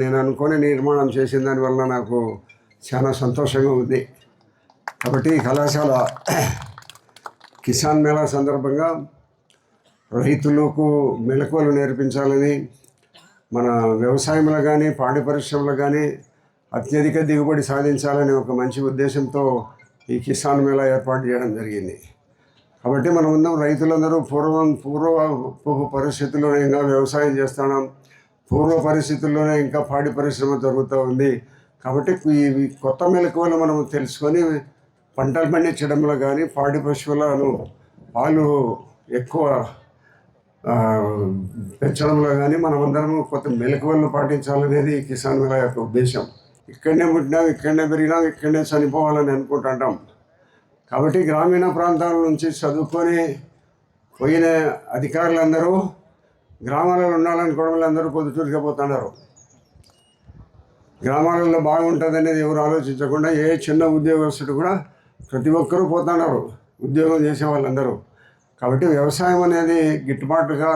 నేను అనుకుని నిర్మాణం చేసిన దానివల్ల నాకు చాలా సంతోషంగా ఉంది. కాబట్టి ఈ కళాశాల కిసాన్ మేళా సందర్భంగా రైతులకు మెలకువలు నేర్పించాలని, మన వ్యవసాయంలో కానీ పాడి పరిశ్రమలో కానీ అత్యధిక దిగుబడి సాధించాలని ఒక మంచి ఉద్దేశంతో ఈ కిసాన్ మేళా ఏర్పాటు చేయడం జరిగింది. కాబట్టి మనం అందరం రైతులందరూ పూర్వ పరిస్థితుల్లోనే ఇంకా వ్యవసాయం చేస్తున్నాం, పూర్వ పరిస్థితుల్లోనే ఇంకా పాడి పరిశ్రమ జరుగుతూ ఉంది. కాబట్టి ఈ కొత్త మెలకువలు మనం తెలుసుకొని పంటలు పండించడంలో కానీ పాడి పశువులను పాలు ఎక్కువ పెంచడంలో కానీ మనమందరము కొత్త మెలకువలను పాటించాలనేది కిసాన్ మేళా యొక్క ఉద్దేశం. ఇక్కడనే పుట్టినాం, ఇక్కడనే పెరిగినాం, ఇక్కడనే చనిపోవాలని అనుకుంటుంటాం. కాబట్టి గ్రామీణ ప్రాంతాల నుంచి చదువుకొని పోయిన అధికారులందరూ గ్రామాలలో ఉండాలనుకోవడం వల్ల అందరూ పొద్దుటూరుగా పోతున్నారు. గ్రామాలలో బాగుంటుంది అనేది ఎవరు ఆలోచించకుండా ఏ చిన్న ఉద్యోగస్తుడు కూడా ప్రతి ఒక్కరూ పోతున్నారు ఉద్యోగం చేసే వాళ్ళందరూ. కాబట్టి వ్యవసాయం అనేది గిట్టుబాటుగా